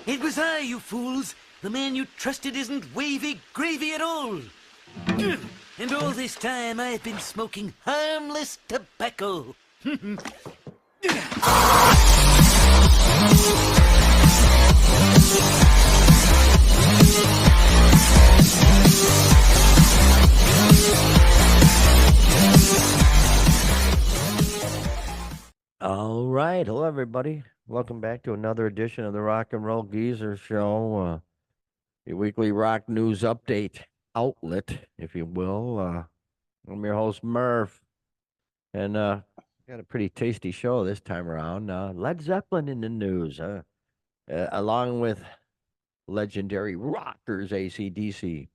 It was I, you fools. The man you trusted isn't wavy gravy at all. Ugh. And all this time I've been smoking harmless tobacco. All right. Hello, everybody. Welcome back to another edition of the Rock and Roll Geezer Show, your weekly rock news update outlet, if you will. I'm your host, Murph, and got a pretty tasty show this time around. Led Zeppelin in the news, along with legendary rockers AC/DC.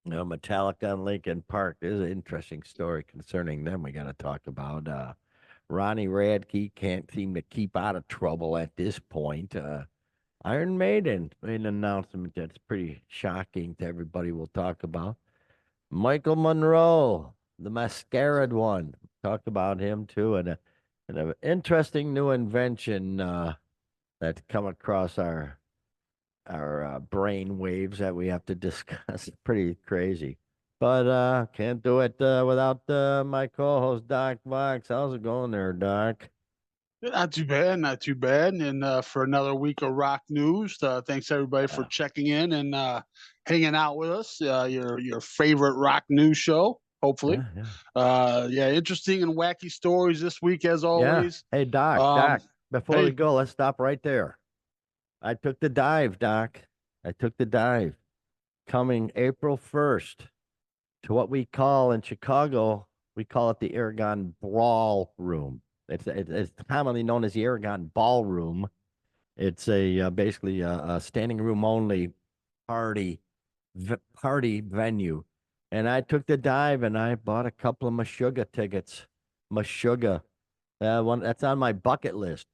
Metallica and Linkin Park. There's an interesting story concerning them we got to talk about. Ronnie Radke can't seem to keep out of trouble at this point. Iron Maiden made an announcement that's pretty shocking to everybody we'll talk about. Michael Monroe, the mascaraed one. Talk about him too. And an interesting new invention that's come across our brain waves that we have to discuss. Pretty crazy. But can't do it without my co-host Doc Vox. How's it going there, Doc? Not too bad, not too bad. And for another week of rock news, thanks everybody for checking in and hanging out with us. Your favorite rock news show, hopefully. Yeah. Interesting and wacky stories this week as Yeah. always. Hey, Doc, Um, before we go, let's stop right there. I took the dive, Doc. I took the dive. Coming April 1st to what we call in Chicago, we call it the Aragon Brawl Room. It's commonly known as the Aragon Ballroom. It's basically a standing room only party venue. And I took the dive and I bought a couple of Meshuggah tickets. Meshuggah. One that's on my bucket list.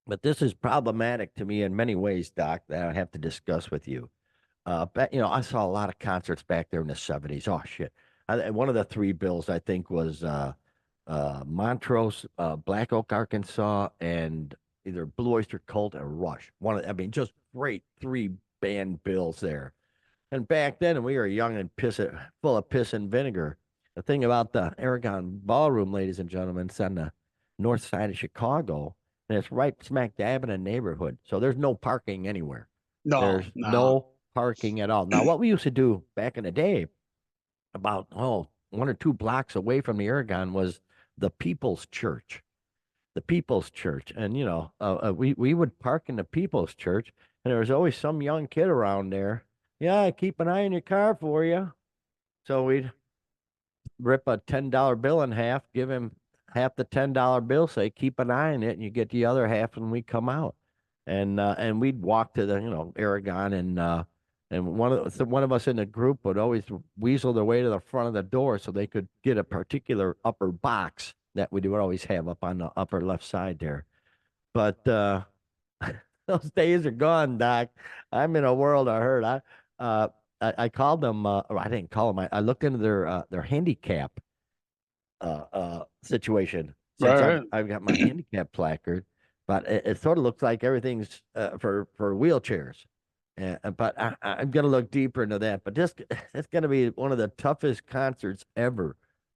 But this is problematic to me in many ways, Doc, that I have to discuss with you. I saw a lot of concerts back there in the 70s. Oh, shit. One of the three bills, I think, was Montrose, Black Oak, Arkansas, and either Blue Oyster Cult or Rush. Just great three band bills there. And back then, we were young and full of piss and vinegar. The thing about the Aragon Ballroom, ladies and gentlemen, it's on the north side of Chicago, and it's right smack dab in a neighborhood. So there's no parking anywhere. no, There's no. no parking at all. Now, what we used to do back in the day, about 1 or 2 blocks away from the Aragon, was the People's Church. The People's Church, and we would park in the People's Church, and there was always some young kid around there. Yeah, keep an eye on your car for you. So we'd rip a $10 bill in half, give him half the $10 bill, say keep an eye on it, and you get the other half when we come out. And we'd walk to the Aragon, and one of us in the group would always weasel their way to the front of the door so they could get a particular upper box that we would always have up on the upper left side there. But those days are gone, Doc. I'm in a world of hurt. I called them. Or I didn't call them. I looked into their handicap situation since Right. I've got my handicap placard, but it sort of looks like everything's for wheelchairs. But I'm gonna look deeper into that. But it's gonna be one of the toughest concerts ever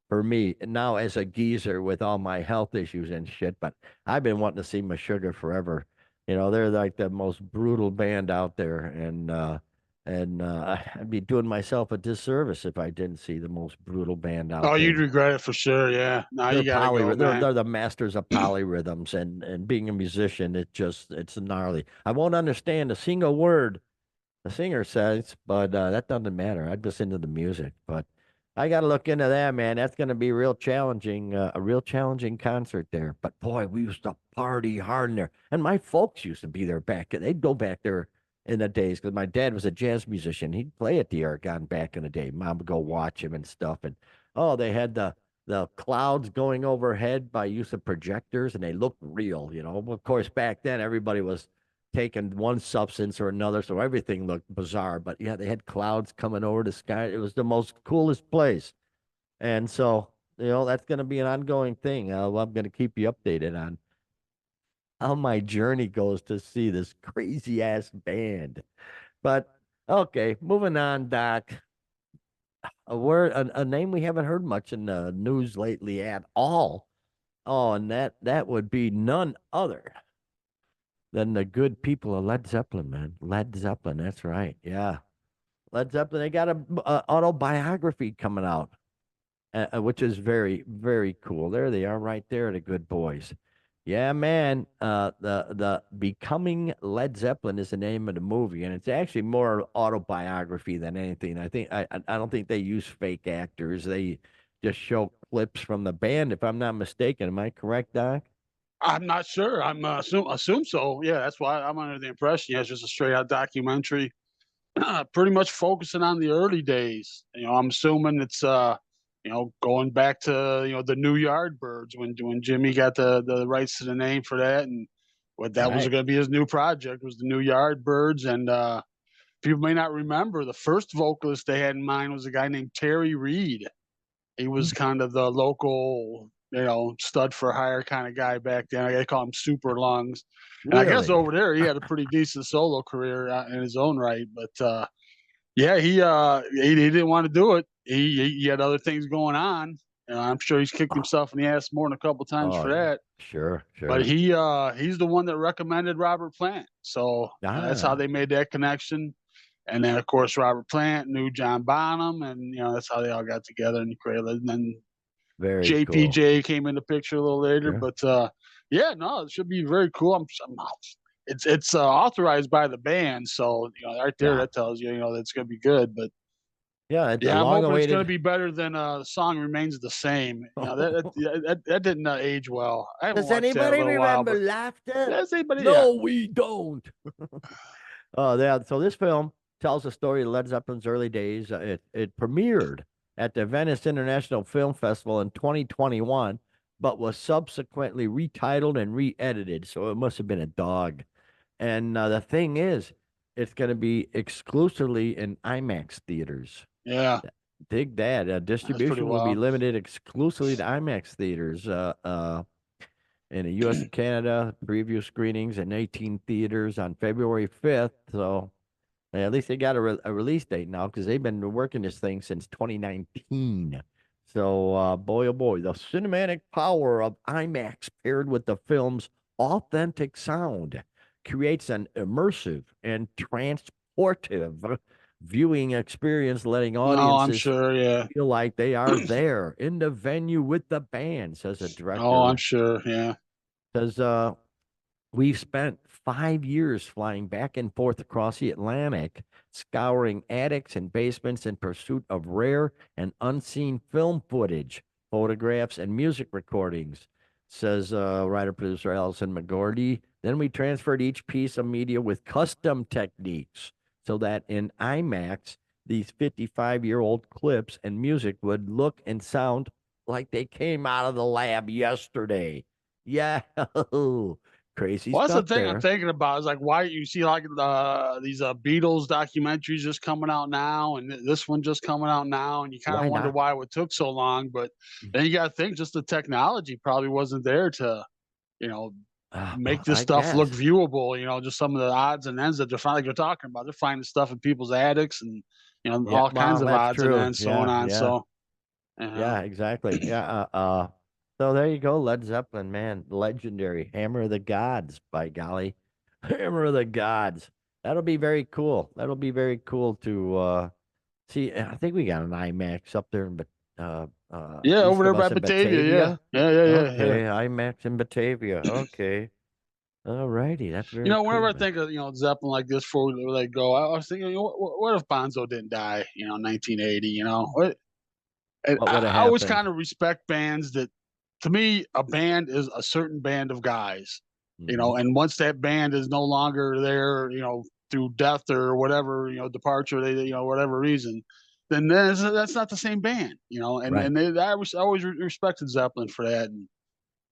for me now as a geezer with all my health issues and shit. But I've been wanting to see Meshuggah forever. They're like the most brutal band out there, and I'd be doing myself a disservice if I didn't see the most brutal band out Oh, there. you'd regret it for sure. Yeah. No, you gotta go, man. They're the masters of polyrhythms, and being a musician, it's gnarly. I won't understand a single word the singer says, but that doesn't matter. I'm just into the music. But I got to look into that, man. That's going to be real challenging, a real challenging concert there. But boy, we used to party hard in there, and my folks used to be there back. They'd go back there in the days because my dad was a jazz musician. He'd play at the Aragon back in the day. Mom would go watch him and stuff, and they had the clouds going overhead by use of projectors, and they looked real. Of course, back then everybody was taking one substance or another, so everything looked bizarre. But yeah, they had clouds coming over the sky. It was the most coolest place. And so, that's going to be an ongoing thing. I'm going to keep you updated on how my journey goes to see this crazy ass band. But okay, moving on, Doc. A name we haven't heard much in the news lately at all. Oh, and that would be none other than the good people of Led Zeppelin, man. Led Zeppelin, that's right. Yeah. Led Zeppelin, they got a autobiography coming out, which is very, very cool. There they are, right there, the good boys. Yeah, man. The Becoming Led Zeppelin is the name of the movie, and it's actually more autobiography than anything. I don't think they use fake actors. They just show clips from the band, if I'm not mistaken. Am I correct, Doc? I'm not sure. I'm assume so. Yeah, that's why I'm under the impression. Yeah, it's just a straight out documentary, pretty much focusing on the early days. I'm assuming it's going back to the New Yardbirds when Jimmy got the rights to the name for that, and what that was Right. going to be his new project was the New Yardbirds. And people may not remember the first vocalist they had in mind was a guy named Terry Reid. He was kind of the local, stud for hire kind of guy back then. I call him Super Lungs. And I guess Really? over there he had a pretty decent solo career in his own right. But yeah, he didn't want to do it. He had other things going on. I'm sure he's kicked himself in the ass more than a couple times Oh, for yeah. that. Sure, But sure. he's the one that recommended Robert Plant. So that's how Ah, they made that connection. And then of course Robert Plant knew John Bonham, and that's how they all got together and created. And then very cool. JPJ came in the picture a little later. Sure. But yeah, no, it should be very cool. It's authorized by the band, so right there Yeah. that tells you that it's gonna be good. But Yeah, it's a yeah, I'm long hoping it's gonna awaited. be better than the song remains the same. That didn't age well. I haven't Does watched that in a anybody little while, remember but laughter? yeah, see, but yeah, No, we don't. Oh, yeah. So this film tells the story of Led Zeppelin's early days. It premiered at the Venice International Film Festival in 2021, but was subsequently retitled and re-edited. So it must have been a dog. And the thing is, it's going to be exclusively in IMAX theaters. yeah, Dig that. that's pretty Distribution will be wild. limited exclusively to IMAX theaters. In the U.S. and Canada, preview screenings in 18 theaters on February 5th. So at least they got a release date now because they've been working this thing since 2019. So, boy, oh boy, the cinematic power of IMAX paired with the film's authentic sound creates an immersive and transportive viewing experience, letting No, I'm audiences sure. Yeah. feel like they are there in the venue with the band, says the Oh, I'm director. sure. Yeah. Says, we've spent 5 years flying back and forth across the Atlantic, scouring attics and basements in pursuit of rare and unseen film footage, photographs, and music recordings, says writer producer Allison McGordy. Then we transferred each piece of media with custom techniques so that in IMAX, these 55-year-old clips and music would look and sound like they came out of the lab yesterday. Yeah, crazy Well, that's the stuff thing I'm there. thinking about is like why you see like these Beatles documentaries just coming out now, and this one just coming out now, and you kind of Why wonder not? why it took so long. But then you got to think just the technology probably wasn't there to you know make this I stuff look guess. viewable. Just some of the odds and ends that they're finally you're talking about. They're finding stuff in people's attics and Yeah, all kinds well, of that's odds and true. ends, so Yeah, on. yeah, So you know. yeah, exactly. Yeah. So there you go, Led Zeppelin, man, legendary Hammer of the Gods, by golly, Hammer of the Gods. That'll be very cool. That'll be very cool to see. I think we got an IMAX up there, but Yeah, over east there of by us in Batavia. Yeah, Batavia. yeah, yeah, yeah, yeah. Okay, IMAX in Batavia. Okay, all righty, that's very Whenever cool, I man. think of Zeppelin like this before we let go, I was thinking, what if Bonzo didn't die? 1980. And What would have I always happened? kind of respect bands that, to me, a band is a certain band of guys. Hmm. And once that band is no longer there, through death or whatever, departure, they, whatever reason, then that's not the same band. Right. I was always respected Zeppelin for that,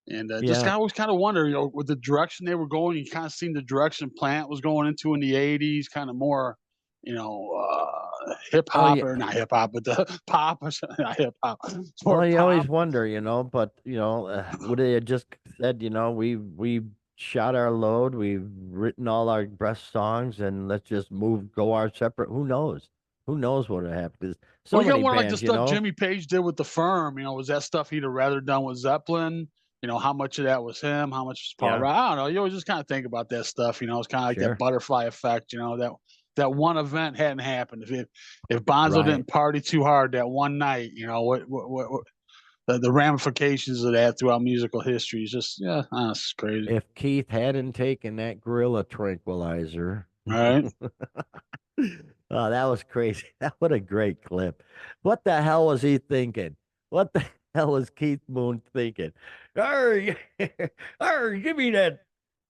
and just Yeah. I always kind of wonder, with the direction they were going, you kind of seen the direction Plant was going into in the '80s, kind of more, hip Oh hop yeah. or not hip hop, but the pop or something, not hip hop, more Well, you pop. always wonder, but would they have just said, we shot our load. We've written all our best songs, and let's just go our separate. Who knows? Who knows what would happen? Because Well, so you got many one like the bands, stuff Jimmy Page did with the Firm. Was that stuff he'd have rather done with Zeppelin? How much of that was him? How much was Paul? Yeah. I don't know. You always just kind of think about that stuff. It's kind of like Sure. that butterfly effect. That one event hadn't happened. If Bonzo Right. didn't party too hard that one night, what the ramifications of that throughout musical history is just it's crazy. If Keith hadn't taken that gorilla tranquilizer. All right. Oh, that was crazy. What a great clip. What the hell was he thinking? What the hell was Keith Moon thinking? Arr, arr, give me that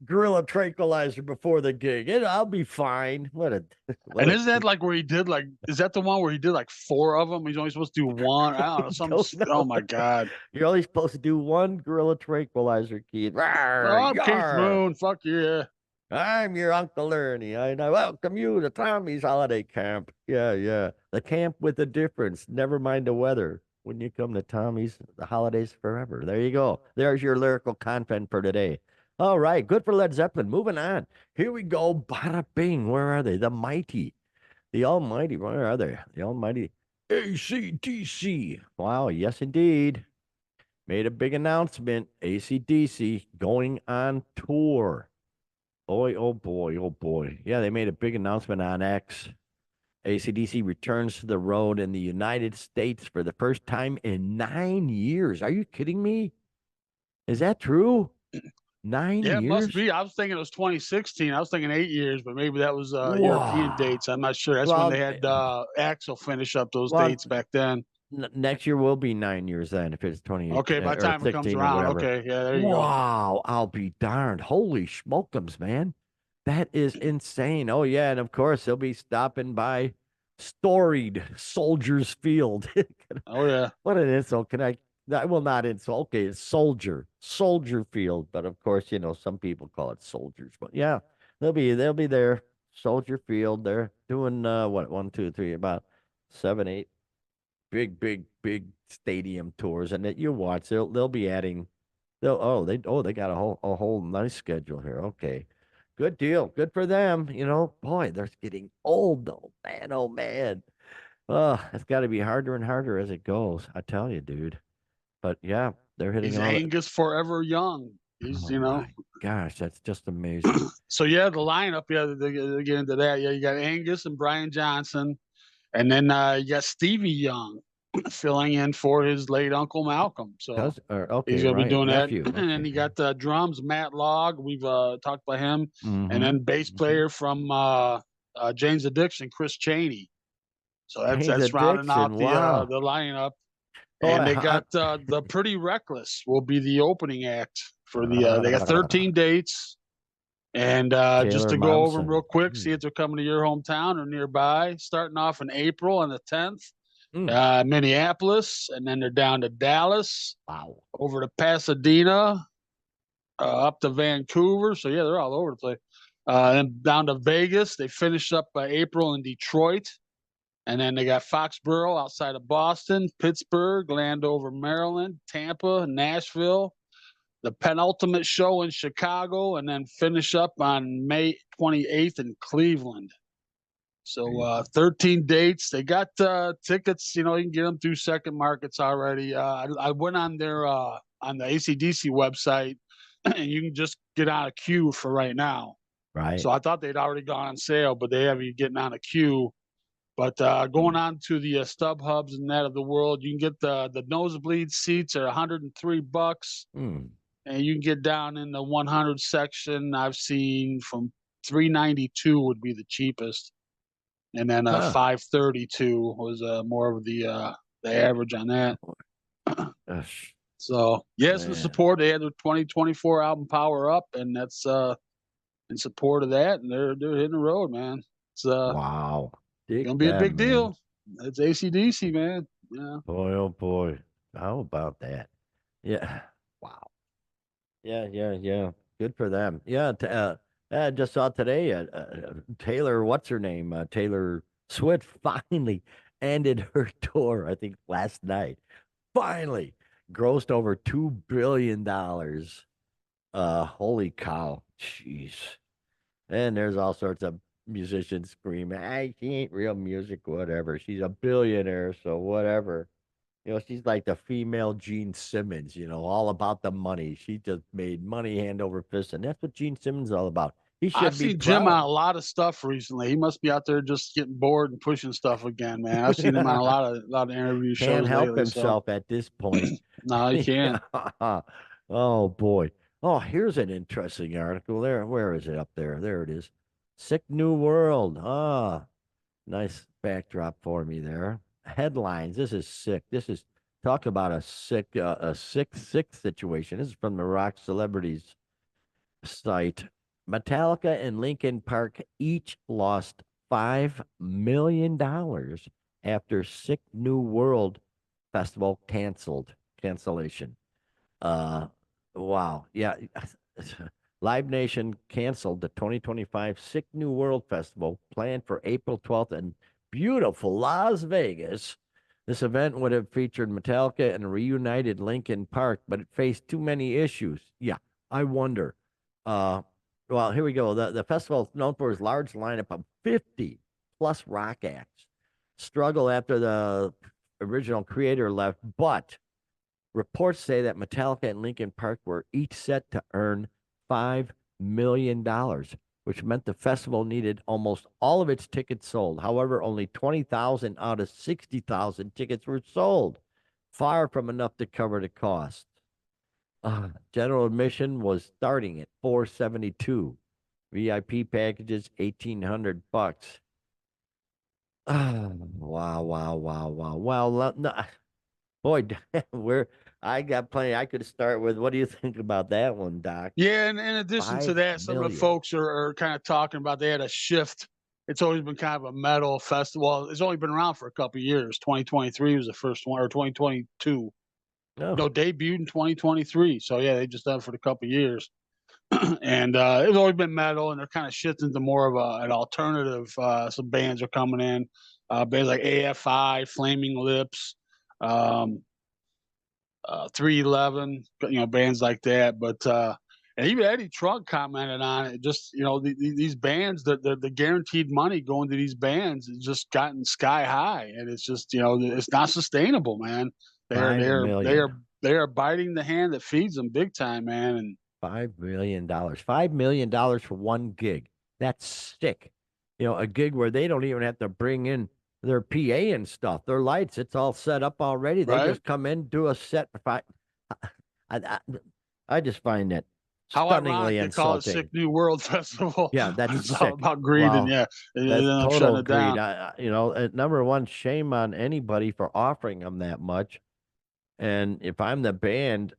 gorilla tranquilizer before the gig. I'll be fine. And isn't that like where he did is that the one where he did like 4 of them? He's only supposed to do one. I don't know. Oh my God. You're only supposed to do one gorilla tranquilizer, Keith. Arr, Oh, I'm Keith yar. Moon. Fuck yeah. I'm your Uncle Ernie, and I welcome you to Tommy's holiday camp. Yeah, yeah. The camp with a difference. Never mind the weather. When you come to Tommy's, the holidays forever. There you go. There's your lyrical content for today. All right. Good for Led Zeppelin. Moving on. Here we go. Bada bing. Where are they? The mighty. The almighty. Where are they? The almighty AC/DC. Wow. Yes, indeed. Made a big announcement. AC/DC going on tour. Boy, oh boy, oh boy. Yeah, they made a big announcement on X. AC/DC returns to the road in the United States for the first time in 9 years. Are you kidding me? Is that true? 9 Yeah, it must years? be. I was thinking it was 2016. I was thinking 8 years, but maybe that was European Wow. dates. I'm not sure. That's when Well, they had Axel finish up those well, dates back then. next year will be 9 years then if it's 28 Okay, by the or time it comes 16 or around. whatever. Okay, yeah, there you go. Wow, I'll be darned. Holy smokums, man. That is insane. Oh, yeah. And of course, they'll be stopping by storied Soldiers Field. Oh yeah. What an insult. I will not insult. Okay, it's Soldier Field. But of course, some people call it Soldiers. But yeah, they'll be there. Soldier Field. They're doing, what, 1, 2, 3, about 7, 8 big, big, big stadium tours. And that you watch, they'll be adding, they got a whole nice schedule here. Okay. Good deal. Good for them. Boy, they're getting old though. Man, oh man. Oh, it's got to be harder and harder as it goes. I tell you, dude. But yeah, they're hitting He's all. Angus forever young. He's Oh my gosh, that's just amazing. So yeah, the lineup, they get into that. Yeah, you got Angus and Brian Johnson, and then you got Stevie Young filling in for his late uncle Malcolm. So Okay, he's gonna be right, doing nephew. that. And then you got the drums, Matt Logg. We've talked about him, and then bass player from Jane's Addiction, Chris Cheney. So that's Jane's rounding out Addiction, wow. the lineup. Boy, And they got the Pretty Reckless will be the opening act for they got 13 dates. And just Taylor to go over Momsen. real quick, see if they're coming to your hometown or nearby. Starting off in April on the 10th, Minneapolis, and then they're down to Dallas, Wow. over to Pasadena, up to Vancouver. So yeah, they're all over the place. And down to Vegas. They finish up by April in Detroit. And then they got Foxborough outside of Boston, Pittsburgh, Landover, Maryland, Tampa, Nashville, the penultimate show in Chicago, and then finish up on May 28th in Cleveland. So 13 dates. They got tickets, you can get them through second markets already. I went on their on the AC/DC website, and you can just get on a queue for right now. Right. So I thought they'd already gone on sale, but they have you getting on a queue. But going on to the StubHubs and that of the world, you can get the nosebleed seats are $103, and you can get down in the 100 section. I've seen from $392 would be the cheapest, and then 532 was more of the average on that. So yes, in support, they had their 2024 album Power Up, and that's in support of that, and they're hitting the road, man. It's wow. Gonna be a big deal. It's AC/DC, man. Yeah. Boy, oh boy. How about that? Yeah. Wow. Yeah. Good for them. Yeah. I just saw today, Taylor, what's her name? Taylor Swift finally ended her tour, I think last night. Finally grossed over $2 billion Holy cow. Jeez. And there's all sorts of musicians screaming, hey, she ain't real music, whatever. She's a billionaire, so whatever. She's like the female Gene Simmons, all about the money. She just made money hand over fist, and that's what Gene Simmons is all about. He I've should be seen Jim on proud. a lot of stuff recently. He must be out there just getting bored and pushing stuff again, man. I've seen him on a lot of interview Can't shows help lately. So himself at this point. no, he can. Yeah. Oh boy. Oh, here's an interesting article. There, where is it up there? There it is. Sick New World. Ah, nice backdrop for me there. Headlines. This is sick. This is talk about a sick situation. This is from the Rock Celebrities site. Metallica and Linkin Park each lost $5 million after Sick New World Festival cancellation. Uh, wow. Yeah. Live Nation canceled the 2025 Sick New World Festival planned for April 12th in beautiful Las Vegas. This event would have featured Metallica and reunited Linkin Park, but it faced too many issues. Yeah, I wonder. Uh, well, here we go. The festival is known for its large lineup of 50 plus rock acts. Struggle after the original creator left, but reports say that Metallica and Linkin Park were each set to earn $5 million, which meant the festival needed almost all of its tickets sold. However, only 20,000 out of 60,000 tickets were sold, far from enough to cover the cost. General admission was starting at $472. VIP packages $1,800. Wow, wow, wow, wow. Well, no, boy, where I got plenty. I could start with. What do you think about that one, Doc? Yeah, and in addition to Five that, some of the million. folks are kind of talking about they had a shift. It's always been kind of a metal festival. It's only been around for a couple of years. 2023 was the first one, or 2022. No, No, debuted in 2023. So yeah, they just done it for a couple of years. And it's always been metal, and they're kind of shifting to more of an alternative. Some bands are coming in, bands like AFI, Flaming Lips, um, 311, bands like that. But and even Eddie Trunk commented on it. Just these bands, the guaranteed money going to these bands has just gotten sky high, and it's just it's not sustainable, man. They're five they're they million. are they are biting the hand that feeds them big time, man. And $5 million. $5 million for one gig. That's sick. A gig where they don't even have to bring in their PA and stuff, their lights. It's all set up already. They right. just come in, do a set for five. I, I, I just find that How ironic stunningly they call it Sick insulting. New World Festival. Yeah, that's It's all sick. about greed, and Wow. yeah, they That's end up shutting total it greed. down. Number one, shame on anybody for offering them that much. And if I'm the band,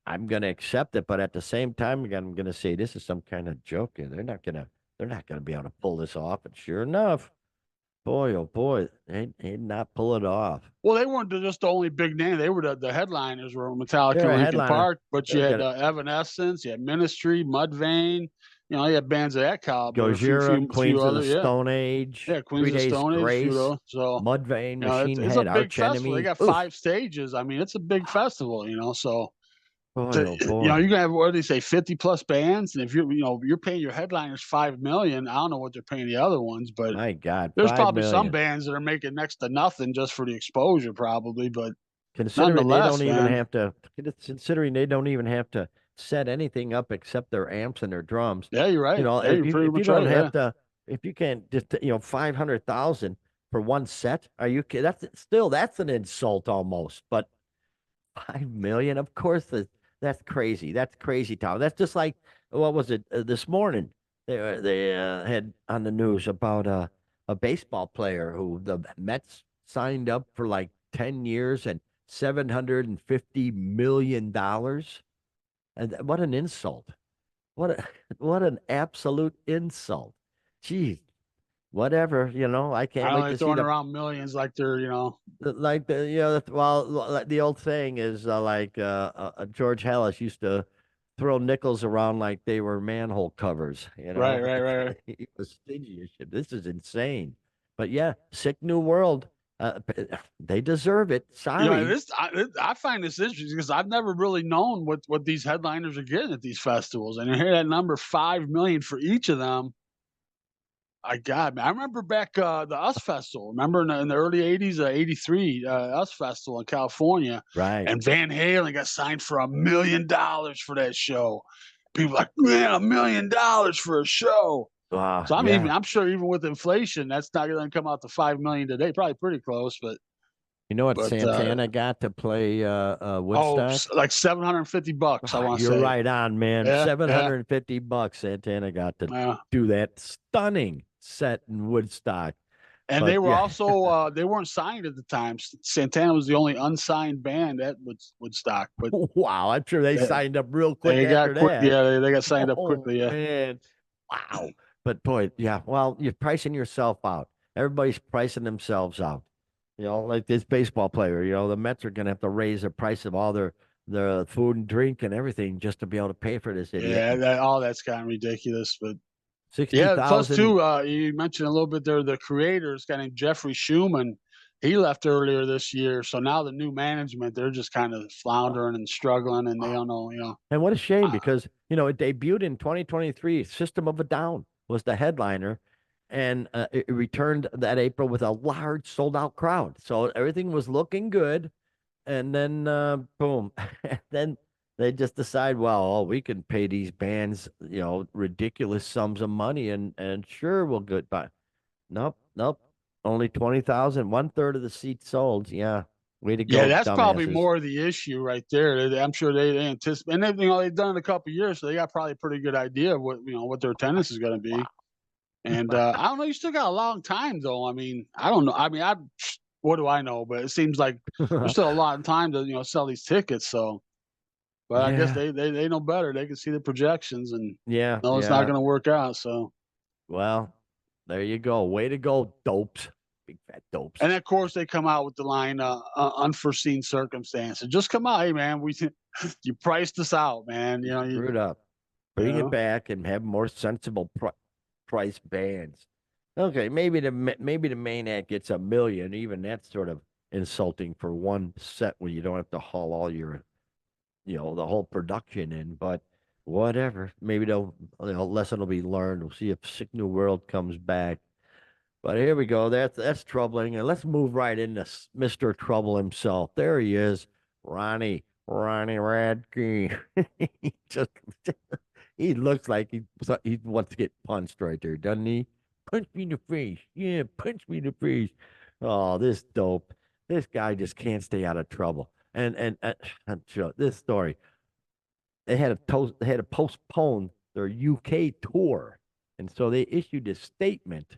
I'm gonna accept it. But at the same time, I'm gonna say this is some kind of joke. And they're not gonna be able to pull this off. And sure enough, boy, oh boy, they not pull it off. Well, they weren't just the only big name. They were the headliners were Metallica They're and a Linkin headliner. Park, but you They're had gonna Evanescence, you had Ministry, Mudvayne. You had bands of that caliber. A few, Gojira, few, few Queens of the other, yeah, Stone Age, yeah. Queens Three of the Days Stone Age, a few of Grace, those. So Mudvayne, it's Machine it's a Head, big Arch festival. They Enemy. got Oof, 5 stages. I mean, it's a big festival. So boy, oh boy, you're gonna have, what do they say, 50 plus bands, and if you're paying your headliners 5 million. I don't know what they're paying the other ones, but my God, there's five probably some million. bands that are making next to nothing just for the exposure, probably. But Considering they don't nonetheless, even man, have to, considering they don't even have to set anything up except their amps and their drums. yeah, you're right. Yeah, If you're you pretty if you much don't right. have Yeah, to, if you can't just 500,000 for one set, are you kidding? That's an insult almost. But 5 million, of course, that's crazy. That's crazy, Tom. That's just like what was it this morning? They had on the news about a baseball player who the Mets signed up for like 10 years and $750 million. And what an insult! What a, what an absolute insult! Geez, whatever. I I can't know wait they're to see throwing the around millions like they're like well, like the old saying is George Hallis used to throw nickels around like they were manhole covers. right. He was stingy as shit. This is insane. But yeah, sick new world. They deserve it. You know, Sorry. I find this interesting because I've never really known what these headliners are getting at these festivals, and you hear that number 5 million for each of them. I remember back the US Festival. Remember in the early '80s, '83 US Festival in California, Right. and Van Halen got signed for $1 million for that show. People like, man, $1 million for a show. So Yeah. I'm sure even with inflation, that's not going to come out to 5 million today. Probably pretty close, You know what but Santana got to play Woodstock? like $750, I want to You're say. right on, man. Yeah, yeah, $750 Santana got to yeah. do that stunning set in Woodstock. And But they were yeah, also they weren't signed at the time. Santana was the only unsigned band at Woodstock, but wow, I'm sure they they, signed up real quick they got after quick. that. Yeah, they got signed up Oh quickly. Yeah, man. Wow. But boy, yeah, well, you're pricing yourself out. Everybody's pricing themselves out. Like this baseball player, the Mets are gonna have to raise the price of all their food and drink and everything just to be able to pay for this idiot. yeah. All that's kind of ridiculous, but Sixty yeah. Plus, thousand. too, you mentioned a little bit there. The creator, this guy named Jeffrey Schumann, he left earlier this year. So now the new management, they're just kind of floundering and struggling, and they don't know. And what a shame Uh, because, it debuted in 2023. System of a Down was the headliner, and it returned that April with a large sold out crowd. So everything was looking good. And then, boom, and then they just decide, well, we can pay these bands, ridiculous sums of money, and sure, we'll good. But nope, nope, only 20,000, 1/3 of the seats sold. Yeah, way to Yeah, go, that's probably dumbasses. more of the issue right there. I'm sure they anticipate, and they've done it a couple of years, so they got probably a pretty good idea of what their attendance is going to be. And I don't know, you still got a long time though. I mean, I don't know. I mean, what do I know? But it seems like there's still a lot of time to sell these tickets. So, but I guess Yeah, they know better. They can see the projections and yeah, know it's not yeah. going to work out. So, Well, there you go. Way to go, dopes. Big fat dopes. and of course they come out with the line, unforeseen circumstances. Just come out, hey man, we you priced us out, man. You screwed up. You Bring it know. back and have more sensible price bands. Okay, maybe the main act gets 1 million. Even that's sort of insulting for one set when you don't have to haul all your, the whole production in. But whatever. Maybe lesson will be learned. We'll see if Sick New World comes back. But here we go. That's troubling. And let's move right into Mr. Trouble himself. There he is, Ronnie Radke. he just he looks like he wants to get punched right there, doesn't he? Punch me in the face. Yeah, punch me in the face. Oh, this dope. This guy just can't stay out of trouble. And sure, this story, they had to postpone their UK tour, and so they issued a statement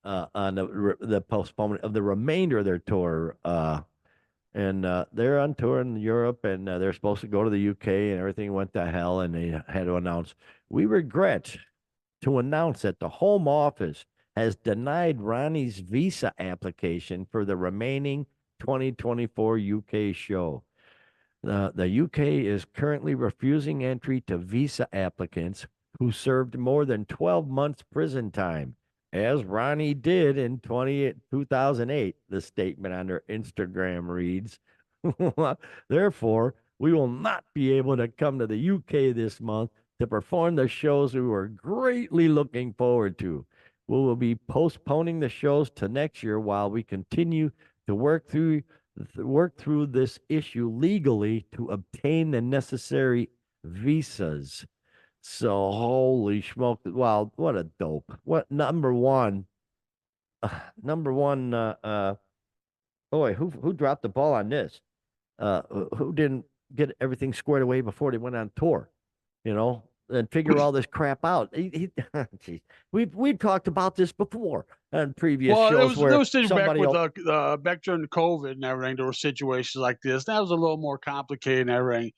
on the postponement of the remainder of their tour. And they're on tour in Europe, and they're supposed to go to the UK, and everything went to hell, and they had to announce, we regret to announce that the Home Office has denied Ronnie's visa application for the remaining 2024 UK show. The UK is currently refusing entry to visa applicants who served more than 12 months prison time, as Ronnie did in 2008, the statement on their Instagram reads. Therefore, we will not be able to come to the UK this month to perform the shows we were greatly looking forward to. We will be postponing the shows to next year while we continue to work through this issue legally to obtain the necessary visas. So holy smoke! Wow, what a dope! What number one? Number one. Boy, who dropped the ball on this? Who didn't get everything squared away before they went on tour? And figure all this crap out. Geez. We've talked about this before on previous Well, shows there where was things back somebody with will. back during the COVID and everything. There were situations like this. That was a little more complicated and everything.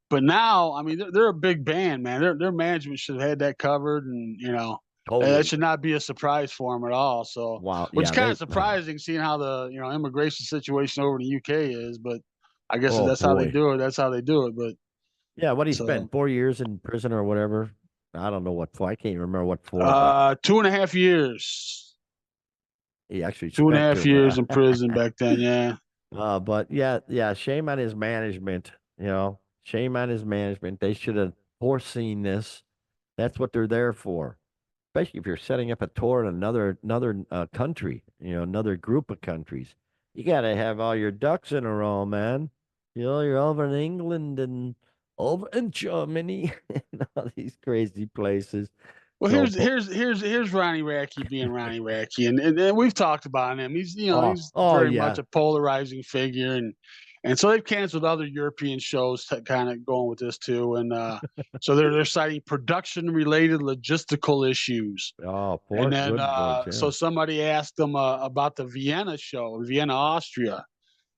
But now, I mean, they're a big band, man. Their management should have had that covered, and that Totally. should not be a surprise for them at all. So, Wow. which is Yeah. kind of surprising, seeing how the immigration situation over in the UK is. But I guess if Oh that's how they boy. do it. That's how they do it. But Yeah. What he so, spent 4 years in prison or whatever. I don't know what for. I can't remember what for. But 2.5 years. he actually Two and a spent half too years much. in prison back then. Yeah. But yeah, shame on his management. Shame on his management. They should have foreseen this. That's what they're there for. Especially if you're setting up a tour in another country, another group of countries. You got to have all your ducks in a row, man. You're over in England and over in Germany and all these crazy places. Well, So, here's Ronnie Radke being Ronnie Radke, and we've talked about him. He's he's oh very much yeah, a polarizing figure, and so they've canceled other European shows, kind of going with this too, and so they're citing production related logistical issues. oh, And poor then, good boys, so yeah. somebody asked him about the Vienna show, Vienna, Austria.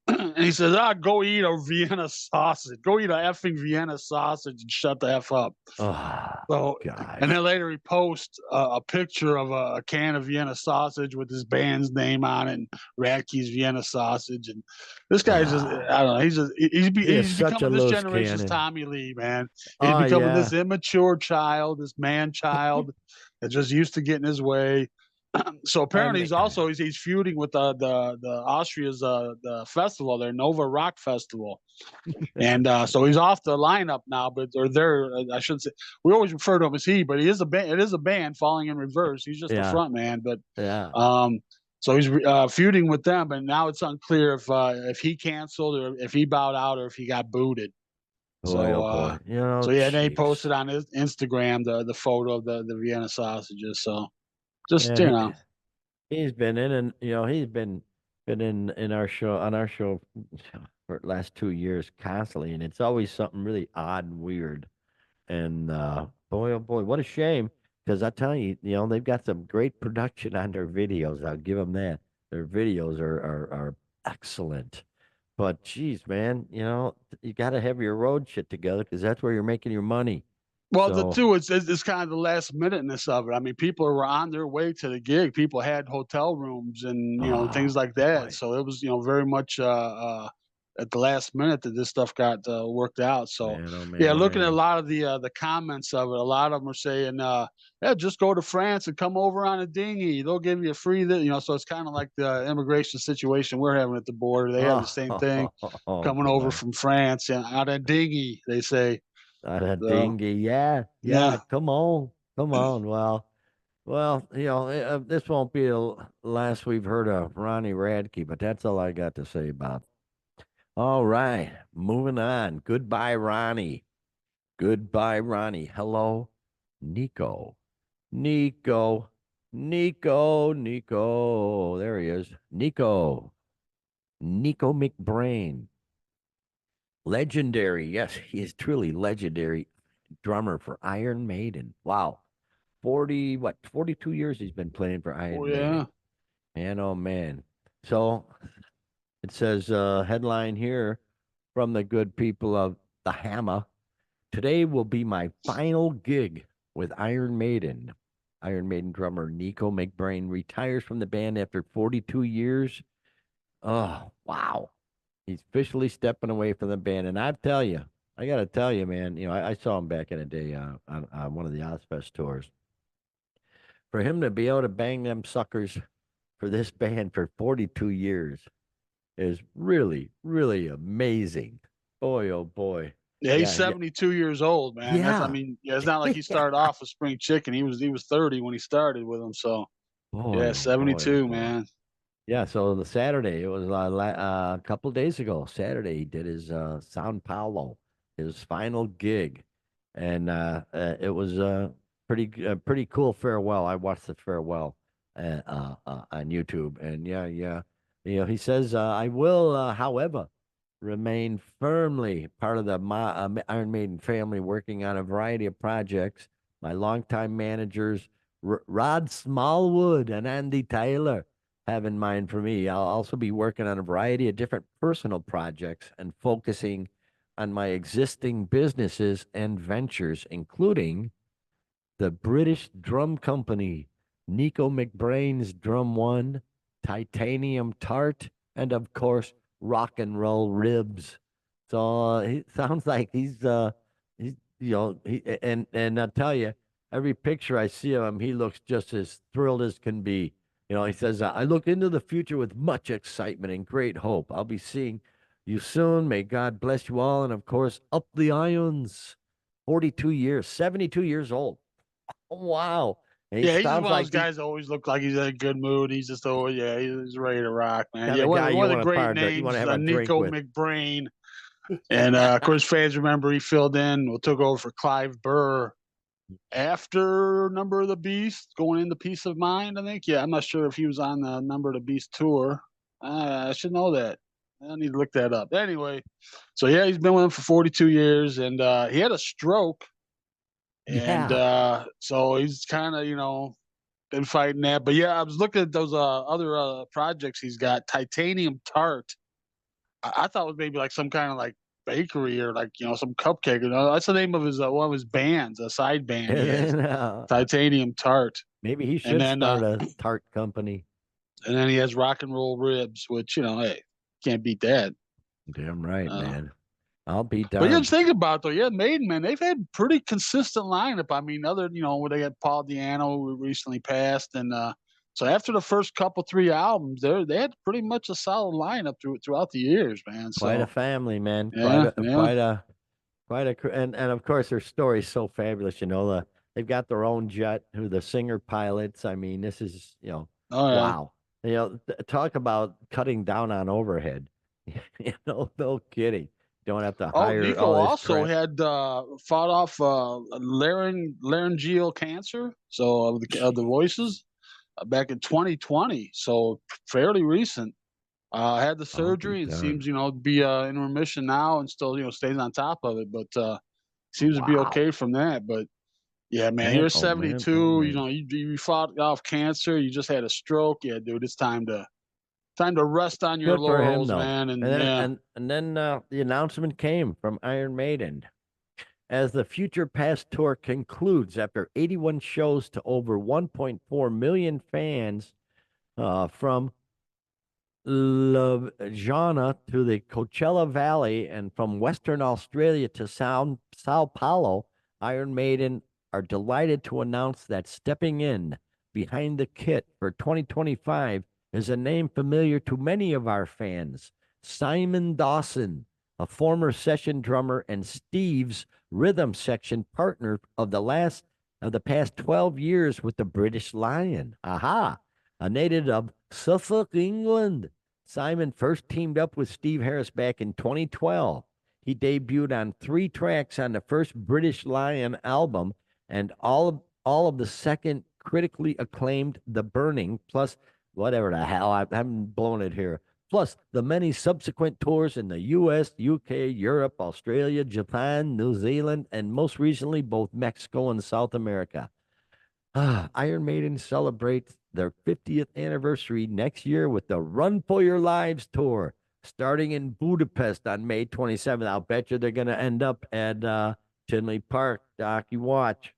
And he says, go eat a Vienna sausage. Go eat a effing Vienna sausage and shut the F up. Oh So, and then gosh, later he posts a picture of a can of Vienna sausage with his band's name on it and Radke's Vienna sausage. And this guy's just, ah, I don't know, he is he's such a becoming this loose generation's cannon. Tommy Lee, man. He's Oh becoming this yeah, immature child, this man child that's just used to getting his way. So I apparently mean, he's feuding with the Austria's the festival, their Nova Rock Festival. And so he's off the lineup now, but or there, I should say, we always refer to him as he, but he is a band. It is a band, Falling in Reverse. He's just the yeah, front man, but yeah. so he's feuding with them, and now it's unclear if he canceled or if he bowed out or if he got booted. Boy, So oh boy, so yeah, and they jeez. posted on his Instagram the photo of the Vienna sausages. So just Yeah, he's been in, and he's been in our show on our show for the last 2 years constantly, and it's always something really odd and weird. And boy, oh boy, what a shame! Because I tell you, they've got some great production on their videos. I'll give them that. Their videos are excellent. But geez, man, you got to have your road shit together because that's where you're making your money. Well, the So, two it's kind of the last minuteness of it. I mean, people were on their way to the gig. People had hotel rooms and things oh like that. boy, So it was very much at the last minute that this stuff got worked out. So man, oh yeah, man, oh looking at a man. lot of the comments of it, a lot of them are saying, "Yeah, just go to France and come over on a dinghy. They'll give you a free." So it's kind of like the immigration situation we're having at the border. They have the same thing Oh coming over boy. from France and on a dinghy. They say A so. dingy, yeah, yeah. Yeah. Come on, come on. Well, this won't be the last we've heard of Ronnie Radke, but that's all I got to say about it. All right, moving on. Goodbye, Ronnie. Goodbye, Ronnie. Hello, Nico. Nico. Nico. There he is. Nico. Nico McBrain. Legendary. Yes, he is truly legendary drummer for Iron Maiden. Wow. 42 years he's been playing for Oh Iron yeah. Maiden. Man, oh man. So it says headline here from the good people of the Hammer. Today will be my final gig with Iron Maiden. Iron Maiden drummer Nico McBrain retires from the band after 42 years. Oh, wow. He's officially stepping away from the band. And I got to tell you, man, I saw him back in the day on one of the Ozfest tours. For him to be able to bang them suckers for this band for 42 years is really, really amazing. Boy, oh boy. Yeah, he's Yeah, yeah. 72 years old, man. That's I Yeah. mean, yeah, it's not like he started off with Spring Chicken. He was 30 when he started with them. So yeah, Boy, oh boy, oh 72, boy. man. Yeah, so the Saturday, it was a couple days ago. Saturday, he did his Sao Paulo, his final gig, and it was pretty cool farewell. I watched the farewell on YouTube, and yeah, he says, "I will, however, remain firmly part of the Iron Maiden family, working on a variety of projects. My longtime managers, Rod Smallwood and Andy Taylor." Have in mind for me. I'll also be working on a variety of different personal projects and focusing on my existing businesses and ventures, including the British drum company, Nico McBrain's Drum One, Titanium Tart, and of course, Rock and Roll Ribs. So he sounds like he's and I'll tell you, every picture I see of him, he looks just as thrilled as can be. He says, I look into the future with much excitement and great hope. I'll be seeing you soon. May God bless you all. And of course, up the irons. 42 years, 72 years old. Oh, wow. And he Yeah, he's just sounds one of like those guys that always look like he's in a good mood. He's just always, yeah, he's ready to rock, man. kind Yeah, of guy you one of the want to great partner, you want to names, have a drink Nico with. McBrain. And of course, fans remember he filled in, took over for Clive Burr after Number of the Beast, going into Peace of Mind, I think. Yeah, I'm not sure if he was on the Number of the Beast tour. I should know that. I need to look that up. Anyway, so yeah, he's been with him for 42 years, and he had a stroke, and Yeah. so he's kind of been fighting that. But yeah, I was looking at those other projects he's got. Titanium Tart. I thought it was maybe like some kind of like bakery or like some cupcake. That's the name of his one of his bands, a side band he And has. then Titanium Tart, maybe he and should then start a tart company. he has Rock and Roll Ribs, which hey, can't beat that. Damn right, Uh, man. I'll be but yeah, darned. just think about it, though. Yeah, Maiden, man, they've had pretty consistent lineup. I mean, other where they had Paul Di'Anno who recently passed, and so after the first couple 3 albums, they had pretty much a solid lineup throughout the years, man. Quite a So family, man. yeah, yeah. And of course their story's so fabulous. They've got their own jet who the singer pilots. I mean, this is Oh yeah. wow. Talk about cutting down on overhead. No kidding. Don't have to Oh, hire Nico all this also crap. had fought off laryngeal cancer, so of the voices back in 2020, so fairly recent. Had the I'll be surgery and darned. seems to be in remission now and still stays on top of it, but seems to be Wow. okay from that. But yeah, man, Man, you're oh man, oh 72. man. You fought off cancer. You just had a stroke. Yeah, dude, it's time to rest on your Good for him laurels, though. man. And And then yeah. the announcement came from Iron Maiden. As the Future Past Tour concludes after 81 shows to over 1.4 million fans from Ljubljana to the Coachella Valley and from Western Australia to Sao Paulo, Iron Maiden are delighted to announce that stepping in behind the kit for 2025 is a name familiar to many of our fans. Simon Dawson, a former session drummer and Steve's rhythm section partner of the past 12 years with the British Lion. Aha! A native of Suffolk, England. Simon first teamed up with Steve Harris back in 2012. He debuted on 3 tracks on the first British Lion album and all of the second critically acclaimed The Burning, plus whatever the hell, I'm blowing it here. Plus the many subsequent tours in the US, UK, Europe, Australia, Japan, New Zealand, and most recently both Mexico and South America. Iron Maiden celebrates their 50th anniversary next year with the Run for Your Lives tour, starting in Budapest on May 27th. I'll bet you they're going to end up at Tinley Park. Doc, you watch.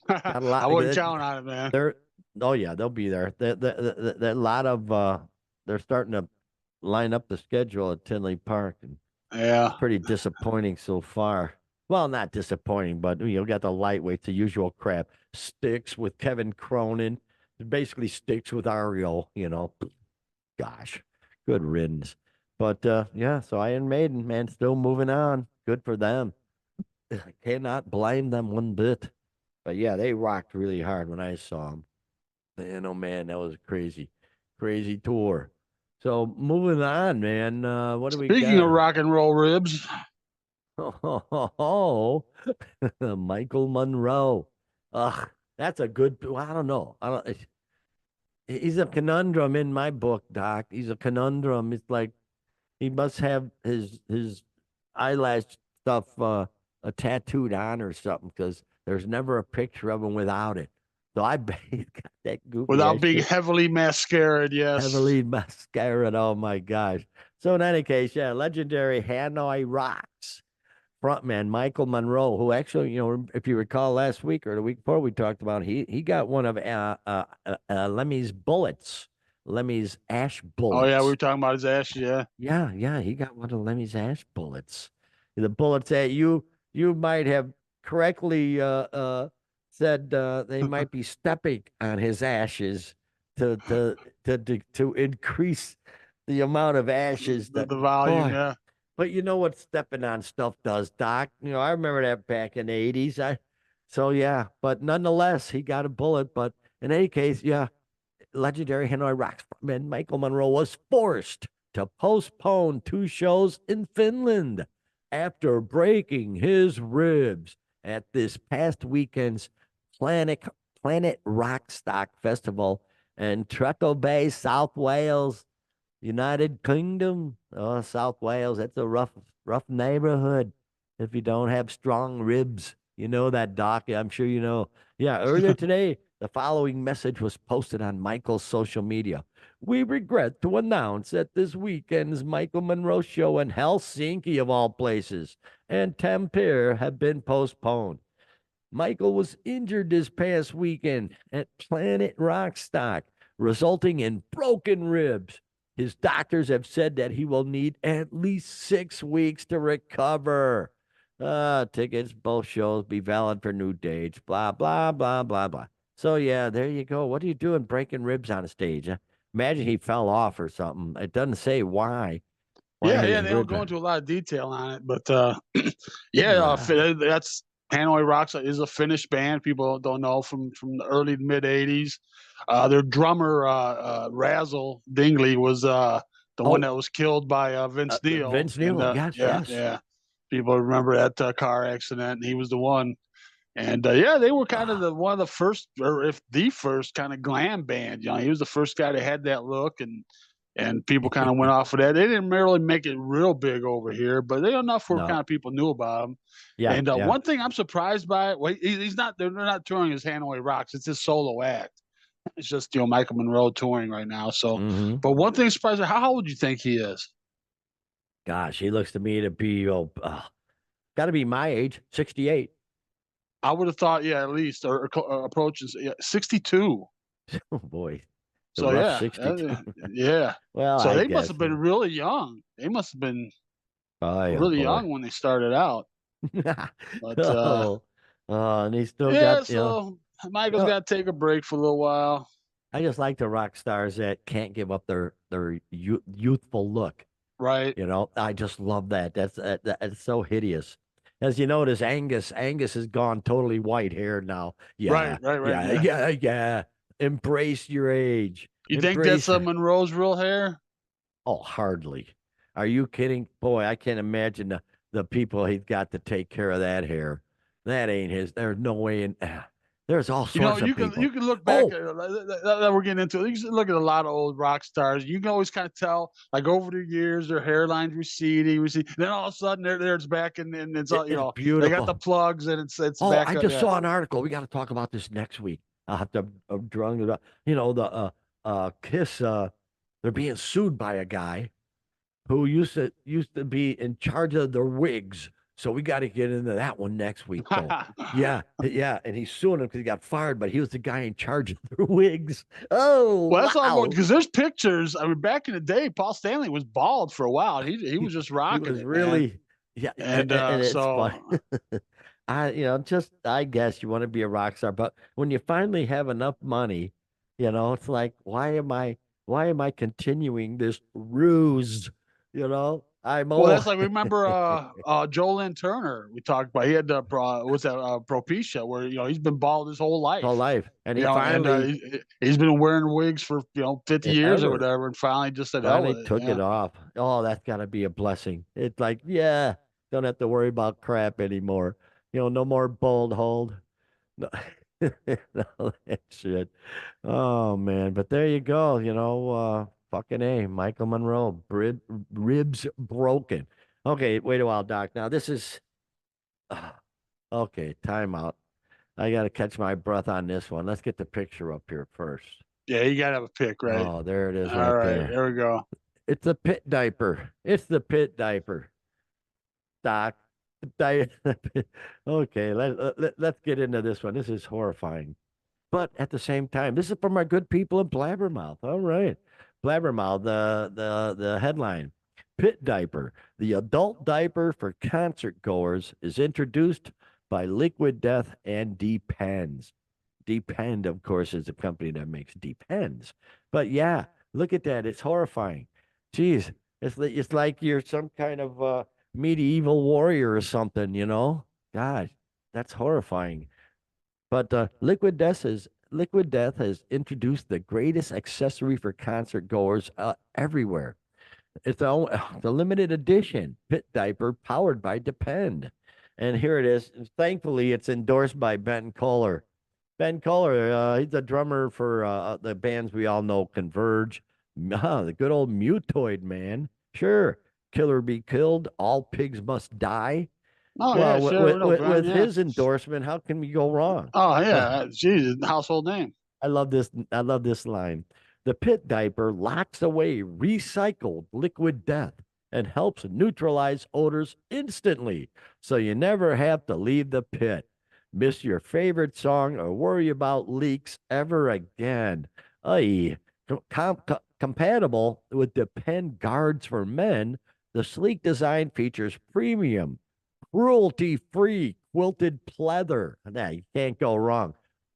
Got a I lot. wouldn't count on it, man. They're, oh yeah, they'll be there. A lot of they're starting to line up the schedule at Tinley Park, and it's Yeah. pretty disappointing so far. Well, not disappointing, but got the lightweights, the usual crap. Sticks with Kevin Cronin. It basically Sticks with Ariel. Gosh, good riddance. But yeah, so Iron Maiden, man, still moving on. Good for them. I cannot blame them one bit. But yeah, they rocked really hard when I saw them. Man, oh man, that was a crazy, crazy tour. So moving on, man. What do we Speaking of got? rock and roll ribs, Oh, Michael Monroe. Ugh, that's a good. I don't know. I don't. He's a conundrum in my book, Doc. He's a conundrum. It's like he must have his eyelash stuff tattooed on or something because there's never a picture of him without it. So I bet he's got that goofy without ass being shit heavily mascaraed, yes. heavily mascara. Oh my gosh. So in any case, yeah, legendary Hanoi Rocks frontman Michael Monroe, who actually, if you recall last week or the week before we talked about, he got one of Lemmy's bullets, Lemmy's ash Oh yeah, we were bullets. talking about his ashes. Yeah. Yeah, yeah, he got one of Lemmy's ash bullets. The bullets that you might have correctly said they might be stepping on his ashes. to to increase the amount of ashes that The volume, boy. yeah. But you know what stepping on stuff does, Doc? You know, I remember that back in the 80s. So yeah, but nonetheless, he got a bullet. But in any case, yeah, legendary Hanoi Rocks frontman Michael Monroe was forced to postpone 2 shows in Finland after breaking his ribs at this past weekend's Planet Planet Rockstock Festival in Treacle Bay, South Wales, United Kingdom. Oh, South Wales, that's a rough neighborhood. If you don't have strong ribs, you know that, Doc. I'm sure you know. Yeah, earlier today, the following message was posted on Michael's social media. We regret to announce that this weekend's Michael Monroe show in Helsinki, of all places, and Tampere have been postponed. Michael was injured this past weekend at Planet Rockstock, resulting in broken ribs. His doctors have said that he will need at least 6 weeks to recover. Tickets, both shows be valid for new dates. Blah, blah, blah, blah, blah. So, yeah, there you go. What are you doing breaking ribs on a stage? Huh? Imagine he fell off or something. It doesn't say why. Why Yeah, his they don't ribs go are. into a lot of detail on it, but yeah, Nah. that's Hanoi Rocks is a Finnish band. People don't know from the early to mid '80s. Their drummer Razzle Dingley was the one Oh, that was killed by Vince Neil, Vince and Neil. Yes, yeah, yes. yeah, people remember that car accident. And he was the one, and yeah, they were kind of Ah, the one of the first, or if the first, kind of glam band. You know, he was the first guy that had that look, and people kind of went off of that. They didn't really make it real big over here, but they enough where kind no. of people knew about him. Yeah, And yeah. one thing I'm surprised by, well, he's not. They're not touring his Hanoi Rocks. It's his solo act. It's just Michael Monroe touring right now. So, Mm-hmm. but one thing surprised me. How old do you think he is? Gosh, he looks to me to be got to be my age, 68. I would have thought, yeah, at least or approaches 62. Oh boy, the So rough yeah, 62. yeah. Well, So I they must guess. have been really young. They must have been Oh really boy. young when they started out. But Oh, and he still yeah, got, so Michael's well, got to take a break for a little while. I just like the rock stars that can't give up their youthful look. Right, You know, I just love that. That's so hideous. As you notice, Angus has gone totally white hair now. right, Yeah, right, right. yeah, Yeah. yeah, yeah. Embrace your age. You think that's Embrace your. Monroe's real hair? Oh, hardly. Are you kidding? Boy, I can't imagine the people he's got to take care of that hair. That ain't his. There's no way in. There's all You know, sorts of you people. can look back Oh, at that we're getting into. You can look at a lot of old rock stars. You can always kind of tell, like over the years, their hairline's receding. Then all of a sudden, it's back, and it's all it's they got the beautiful. plugs, and it's Oh, back I up. just Yeah. saw an article. We got to talk about this next week. I'll have to drunk it up. You know, the Kiss they're being sued by a guy who used to be in charge of their wigs. So we got to get into that one next week, though. Yeah, yeah, and he's suing him because he got fired, but he was the guy in charge of their wigs. Oh, Well, that's all going wow. because there's pictures. I mean, back in the day, Paul Stanley was bald for a while. He He, was just he rocking was it, man. really, yeah, And and it's fun. so Just I guess you want to be a rock star, but when you finally have enough money, it's like, why am I continuing this ruse? I'm well, old. that's like remember Joe Lynn Turner we talked about. He had the what's that Propecia where he's been bald his whole Whole life. life, and he And finally he's been wearing wigs for 50 years or ever whatever, and finally just said hell finally with it. took Yeah. it off. Oh, that's got to be a blessing. It's like, yeah, don't have to worry about crap anymore. No more bald hold. No, no, that shit. Oh man, but there you go. Fucking A, Michael Monroe, ribs broken. Okay, wait a while, Doc. Now this is okay. Timeout. I got to catch my breath on this one. Let's get the picture up here first. Yeah, you gotta have a pick, right? Oh, there it is, All right right, there. there we go. It's the pit diaper. It's the pit diaper, Doc. Okay, let's get into this one. This is horrifying. But at the same time, this is from our good people in Blabbermouth. All right. Blabbermouth, the headline. Pit diaper, the adult diaper for concert goers, is introduced by Liquid Death and Depends. Depend, of course, is a company that makes Depends. But yeah, look at that. It's horrifying. Jeez, it's like you're some kind of medieval warrior or something, you know? God, that's horrifying. But Liquid Death has introduced the greatest accessory for concert goers everywhere. It's the limited edition pit diaper powered by Depend. And here it is. Thankfully, it's endorsed by Ben Kohler. Ben Kohler, he's the drummer for the bands we all know, Converge, the good old Mutoid Man. Sure, Killer Be Killed, All Pigs Must Die. Oh yeah, Well, sure. No, Ben, with yeah. his endorsement, how can we go wrong? Oh yeah, Jesus, household name. I love this. I love this line. The pit diaper locks away recycled liquid death and helps neutralize odors instantly, so you never have to leave the pit, miss your favorite song, or worry about leaks ever again. Ay, compatible with the pen guards for men, the sleek design features premium, cruelty-free quilted pleather. Now you can't go wrong.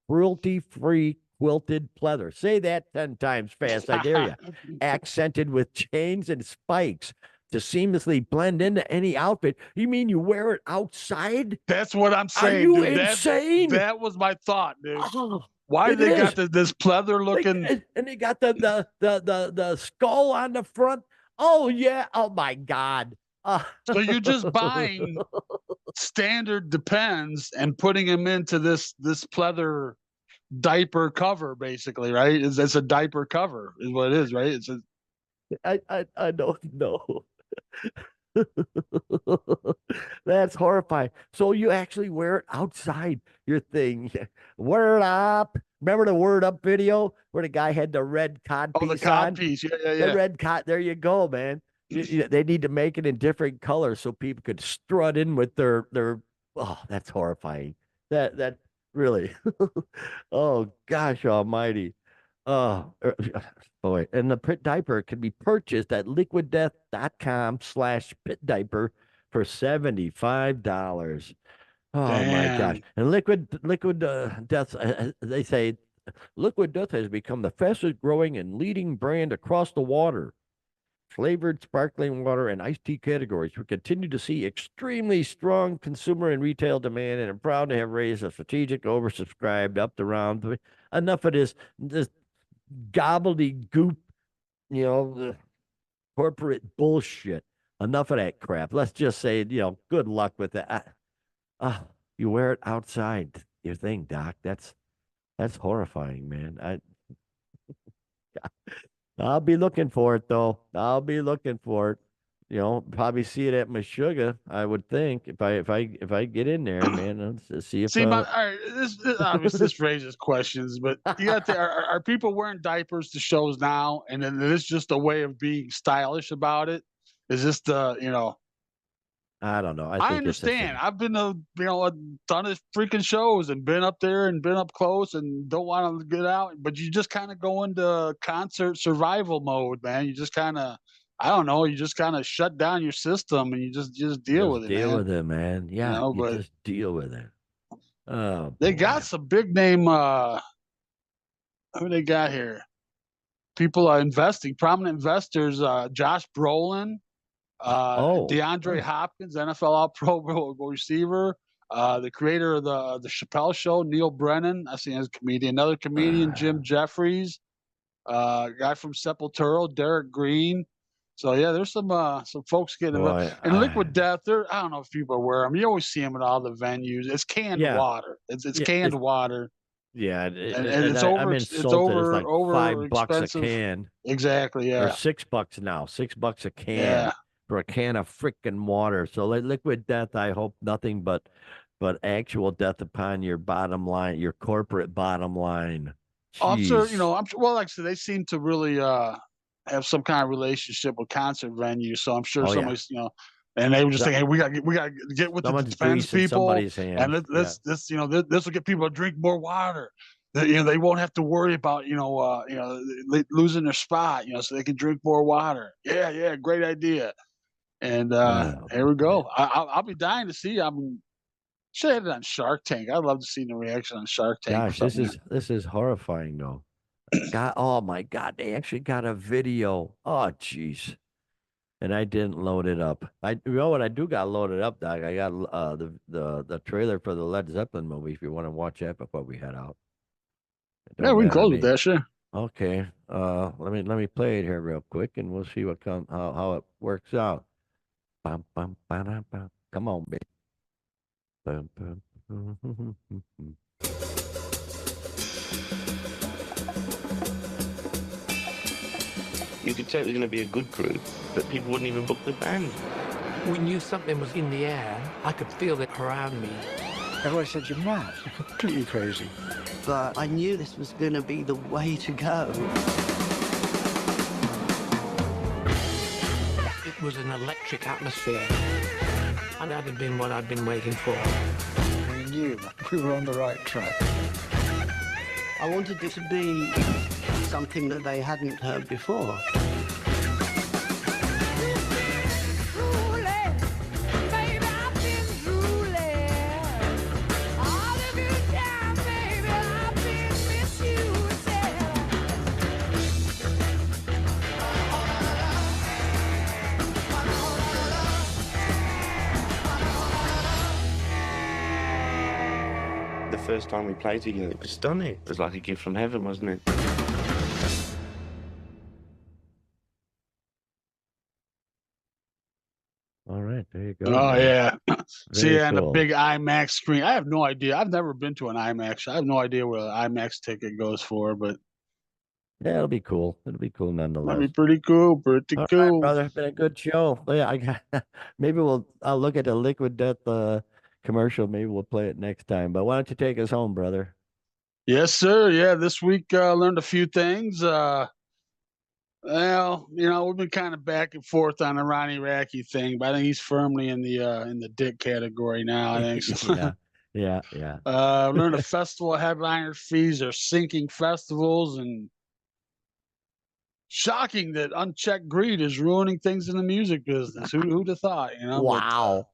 Cruelty-free quilted pleather. Say that 10 times fast, I dare you. Accented with chains and spikes to seamlessly blend into any outfit. You mean you wear it outside? That's what I'm Are saying, you dude. insane? That was my thought, dude. Oh, Why it they got is. this pleather looking? And they got the skull on the front. Oh yeah. Oh my God. So you're just buying standard Depends and putting them into this pleather diaper cover, basically, right? It's a diaper cover, is what it is, right? It's a I don't know. That's horrifying. So you actually wear it outside your thing. Word up. Remember the Word Up video where the guy had the red cod the piece cod on? piece. Yeah, The yeah. red cod. There you go, man. They need to make it in different colors so people could strut in with their. Oh, that's horrifying. That really. Oh gosh Almighty. Oh boy. And the pit diaper can be purchased at liquiddeath.com/pit diaper for $75. Oh my gosh. Damn. And Liquid Death, they say Liquid Death has become the fastest growing and leading brand across the water. Flavored sparkling water and iced tea categories. We continue to see extremely strong consumer and retail demand, and I'm proud to have raised a strategic, oversubscribed, up the round. Enough of this gobbledygook, the corporate bullshit. Enough of that crap. Let's just say, good luck with that. You wear it outside your thing, Doc. That's horrifying, man. I'll be looking for it though. I'll be looking for it. Probably see it at Meshuggah, I would think, if I get in there, man. Let's see if See, all right, this obviously this raises questions, but you got to are people wearing diapers to shows now, and then is this just a way of being stylish about it? Is this I don't know. I I think it's a understand. thing. I've been to a ton of freaking shows and been up there and been up close and don't want to get out, but you just kind of go into concert survival mode, man. You just kind of, I don't know, you just kind of shut down your system and you just deal Just with it, deal man. with it, man. Yeah, you But just deal with it. Oh they boy. got some big name. Who they got here? People are investing, prominent investors. Josh Brolin, Oh, DeAndre Hopkins, NFL All-Pro receiver. The creator of the Chappelle Show, Neil Brennan. I seen his comedian. Another comedian, Jim Jeffries. Guy from Sepultura, Derek Green. So yeah, there's some folks getting involved. boy. And Liquid Death, I don't know if people wear them. You always see them at all the venues. It's canned Yeah, water. It's yeah, canned water, yeah. and And it's I'm it's insulted. It's like over $5 a expensive. can. Exactly. Or Yeah. $6 now, $6 a can Yeah. for a can of freaking water. So Liquid Death, I hope nothing but actual death upon your bottom line, your corporate bottom line. Oh, I'm sure. Jeez. I'm sure. Well, like I said, they seem to really have some kind of relationship with concert venues. So I'm sure Oh yeah. somebody's and they were just So- saying, hey, we got to get with the Someone's defense greasing people, somebody's and hands. Yeah. this will get people to drink more water. They won't have to worry about losing their spot. So they can drink more water. Yeah, yeah, great idea. And Oh here we boy. go. I'll be dying to see. Should have had it on Shark Tank. I'd love to see the reaction on Shark Tank or Gosh, this something. is horrifying though. God, oh my God, they actually got a video. Oh, jeez. And I didn't load it up. You know what? I do got loaded up, Doc. I got the trailer for the Led Zeppelin movie. If you want to watch that before we head out, it Yeah, don't we can matter to close with me. that, sure. Okay. Let me play it here real quick, and we'll see what how it works out. Bum, bum, ba-dum, bum. Come on, baby. Bum, bum, You could tell it was going to be a good group, but people wouldn't even book the band. We knew something was in the air. I could feel it around me. Everybody said, you're mad. You're completely crazy. But I knew this was going to be the way to go. It was an electric atmosphere. And that had been what I'd been waiting for. We knew we were on the right track. I wanted it to be something that they hadn't heard before. The first time we played together, it was stunning. It was like a gift from heaven, wasn't it? All right, there you go. Oh, man. yeah. See, Very and a cool. big IMAX screen. I have no idea. I've never been to an IMAX. I have no idea what an IMAX ticket goes for, but Yeah, it'll be cool. It'll be cool that'd be nonetheless. pretty cool. Pretty All right, cool. brother. Been a good show. Oh, yeah, I got. Maybe I'll look at the Liquid Death commercial. Maybe we'll play it next time. But why don't you take us home, brother? Yes, sir. Yeah, this week learned a few things. Well, we've been kind of back and forth on the Ronnie Radke thing, but I think he's firmly in the dick category now. I think so. Yeah. Learned the festival headliner fees are sinking festivals, and shocking that unchecked greed is ruining things in the music business. Who'd have thought? Wow.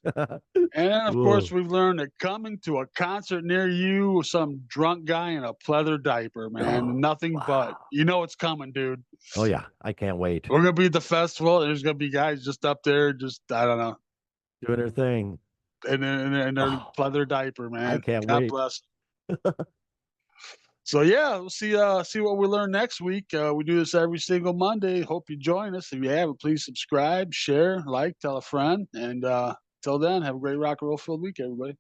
And then, of course, we've learned that coming to a concert near you, some drunk guy in a pleather diaper, man, nothing but. You know it's coming, dude. Oh yeah, I can't wait. We're gonna be at the festival, and there's gonna be guys just up there, just I don't know, Doing her thing. and they're Oh, pleather diaper, man. I can't God wait. bless. So yeah, we'll see what we learn next week. We do this every single Monday. Hope you join us. If you haven't, please subscribe, share, like, tell a friend, and till then, have a great rock and roll filled week, everybody.